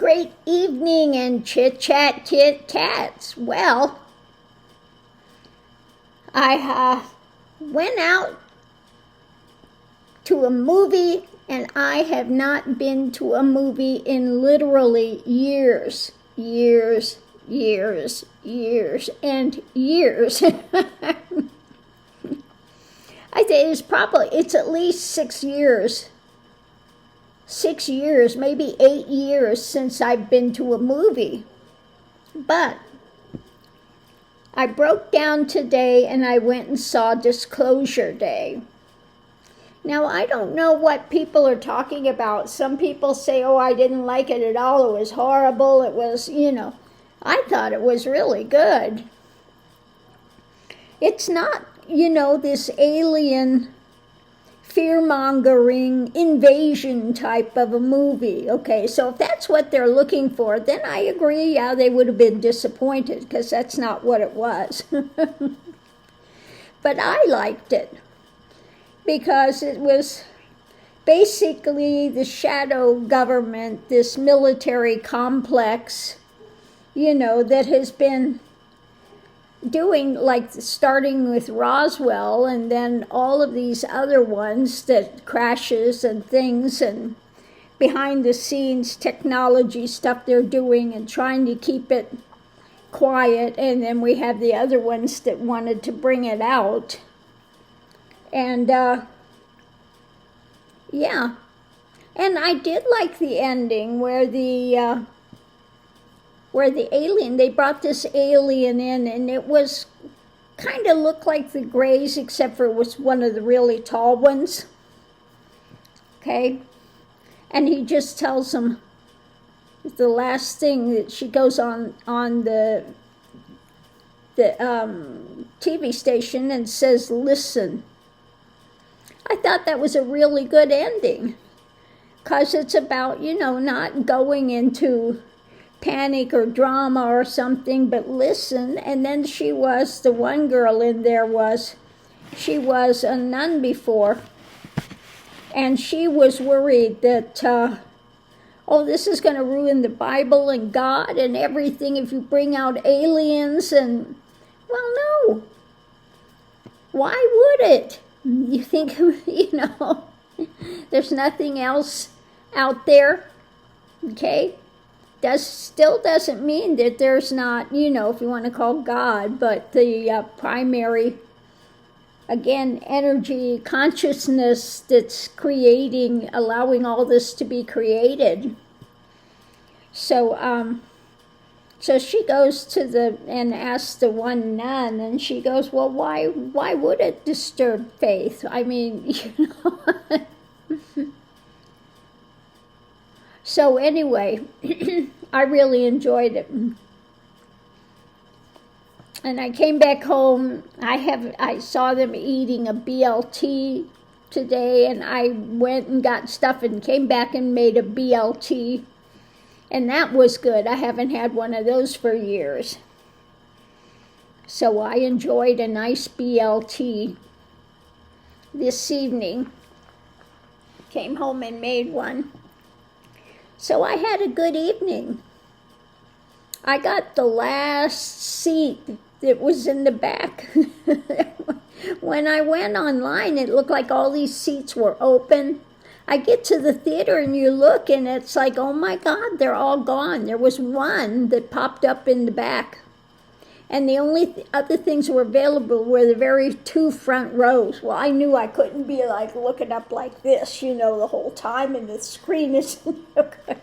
great evening and chit-chat tit-tats. Well, I went out to a movie, and I have not been to a movie in literally years and years. I think it's at least 6 years. 6 years, maybe 8 years since I've been to a movie. But I broke down today and I went and saw Disclosure Day. Now, I don't know what people are talking about. Some people say, oh, I didn't like it at all. It was horrible. It was, I thought it was really good. It's not, this alien fear-mongering invasion type of a movie. Okay, so if that's what they're looking for, then I agree, yeah, they would have been disappointed because that's not what it was. But I liked it because it was basically the shadow government, this military complex, that has been doing, like starting with Roswell and then all of these other ones that crashes and things and behind the scenes technology stuff they're doing and trying to keep it quiet. And then we have the other ones that wanted to bring it out. And yeah, and I did like the ending where the alien, they brought this alien in, and it was kind of looked like the Greys, except for it was one of the really tall ones. Okay? And he just tells them the last thing that she goes on the TV station and says, listen. I thought that was a really good ending, because it's about, not going into panic or drama or something, but listen. And then the one girl in there she was a nun before, and she was worried that, this is going to ruin the Bible and God and everything if you bring out aliens. And, well, no. Why would it? You think, there's nothing else out there, okay? Still doesn't mean that there's not, if you want to call God, but the primary, again, energy, consciousness that's allowing all this to be created. So, so she goes and asks the one nun, and she goes, well, why would it disturb faith? I mean, So anyway, I really enjoyed it. And I came back home. I saw them eating a BLT today, and I went and got stuff and came back and made a BLT. And that was good. I haven't had one of those for years. So I enjoyed a nice BLT this evening. Came home and made one. So I had a good evening. I got the last seat that was in the back. When I went online, it looked like all these seats were open. I get to the theater and you look and it's like, oh my God, they're all gone. There was one that popped up in the back. And the only other things that were available were the very 2 front rows. Well, I knew I couldn't be like looking up like this, the whole time, and the screen isn't okay.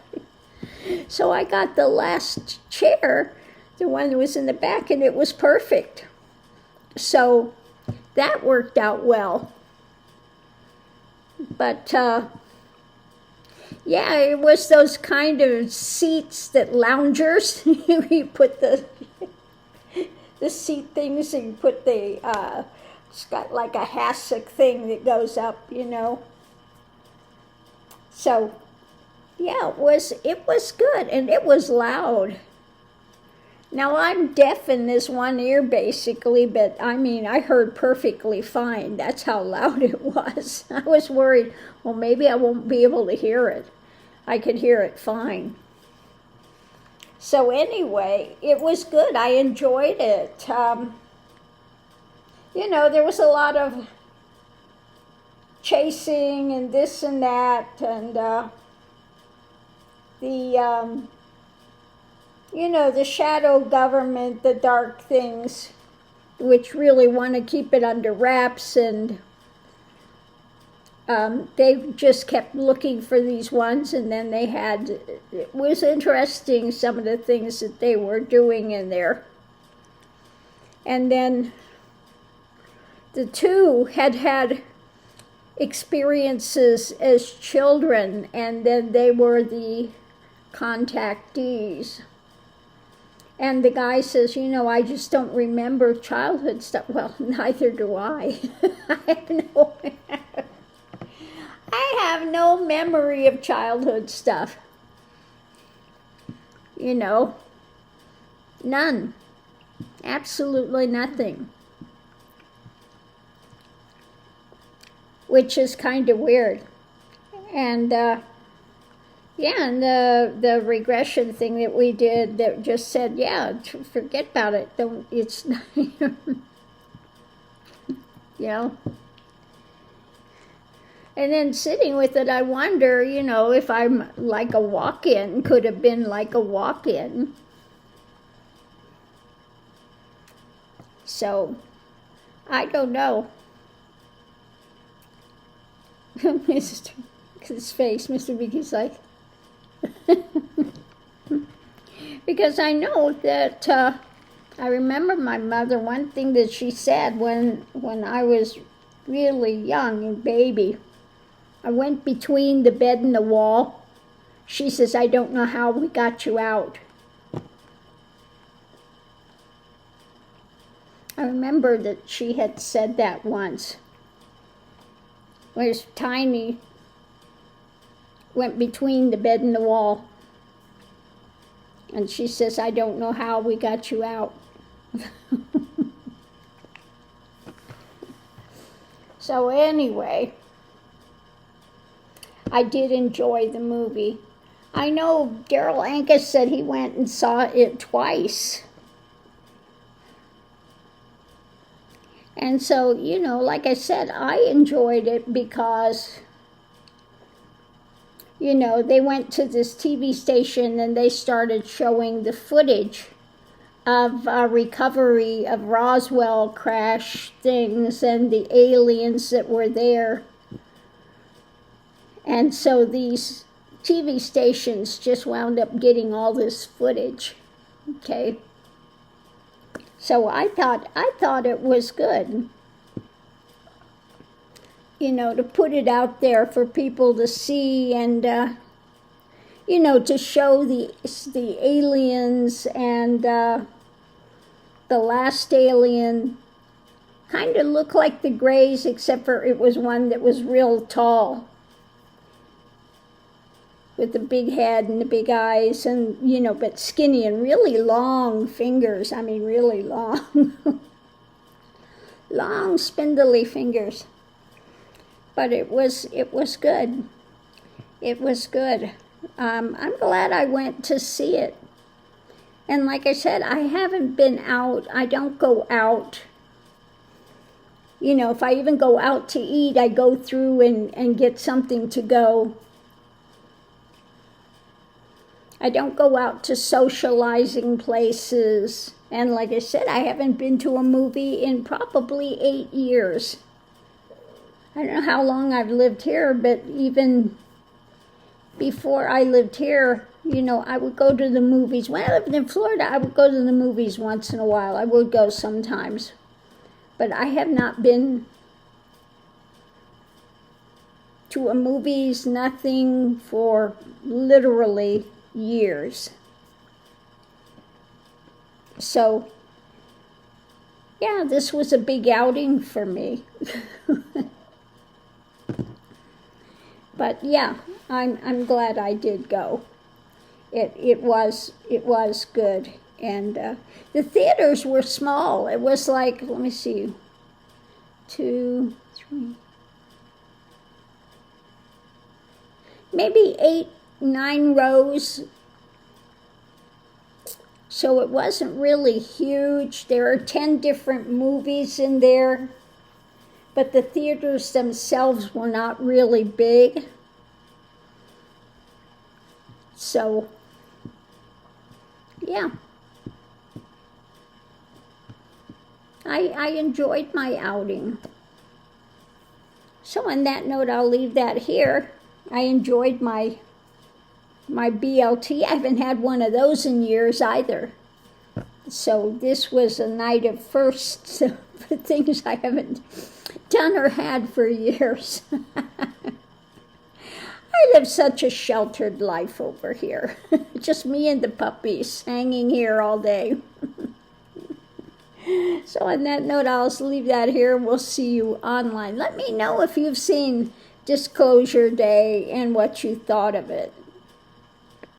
So I got the last chair, the one that was in the back, and it was perfect. So that worked out well. But, yeah, it was those kind of seats that loungers, you put the seat things, and you put it's got like a hassock thing that goes up, So, yeah, it was good, and it was loud. Now, I'm deaf in this one ear, basically, but, I heard perfectly fine. That's how loud it was. I was worried, well, maybe I won't be able to hear it. I could hear it fine. So anyway, it was good. I enjoyed it. You know, there was a lot of chasing and this and that, and you know, the shadow government, the dark things, which really want to keep it under wraps, and they just kept looking for these ones, and then they had, it was interesting, some of the things that they were doing in there. And then the two had experiences as children, and then they were the contactees. And the guy says, you know, I just don't remember childhood stuff. Well, neither do I. I have no memory of childhood stuff. You know, none. Absolutely nothing. Which is kind of weird. And yeah, and the regression thing that we did that just said, yeah, forget about it. Don't, it's, you know. And then sitting with it, I wonder, you know, if I'm like a walk-in, could have been like a walk-in. So, I don't know. His face, Mr. Vicky's like, because I know that, I remember my mother, one thing that she said when I was really young, a baby, I went between the bed and the wall. She says, I don't know how we got you out. I remember that she had said that once. When I was tiny, went between the bed and the wall. And she says, I don't know how we got you out. So anyway, I did enjoy the movie. I know Daryl Angus said he went and saw it twice. And so, you know, like I said, I enjoyed it because, you know, they went to this TV station and they started showing the footage of recovery of Roswell crash things and the aliens that were there. And so these TV stations just wound up getting all this footage, okay? So I thought it was good, you know, to put it out there for people to see and, you know, to show the aliens and the last alien kind of looked like the Greys, except for it was one that was real tall with the big head and the big eyes and, you know, but skinny and really long fingers. I mean, really long. Long, spindly fingers. But it was good. It was good. I'm glad I went to see it. And like I said, I haven't been out. I don't go out. You know, if I even go out to eat, I go through and get something to go. I don't go out to socializing places. And like I said, I haven't been to a movie in probably 8 years. I don't know how long I've lived here, but even before I lived here, you know, I would go to the movies. When I lived in Florida, I would go to the movies once in a while. I would go sometimes. But I have not been to a movies, nothing for literally years. So, yeah, this was a big outing for me. But yeah, I'm glad I did go. It was good, and the theaters were small. It was like, let me see, 2, 3, maybe 8, 9 rows So it wasn't really huge. There are 10 different movies in there, but the theaters themselves were not really big. So, yeah. I enjoyed my outing. So on that note, I'll leave that here. I enjoyed my BLT. I haven't had one of those in years either. So this was a night of firsts for things I haven't done or had for years. I live such a sheltered life over here. Just me and the puppies hanging here all day. So on that note, I'll leave that here. We'll see you online. Let me know if you've seen Disclosure Day and what you thought of it.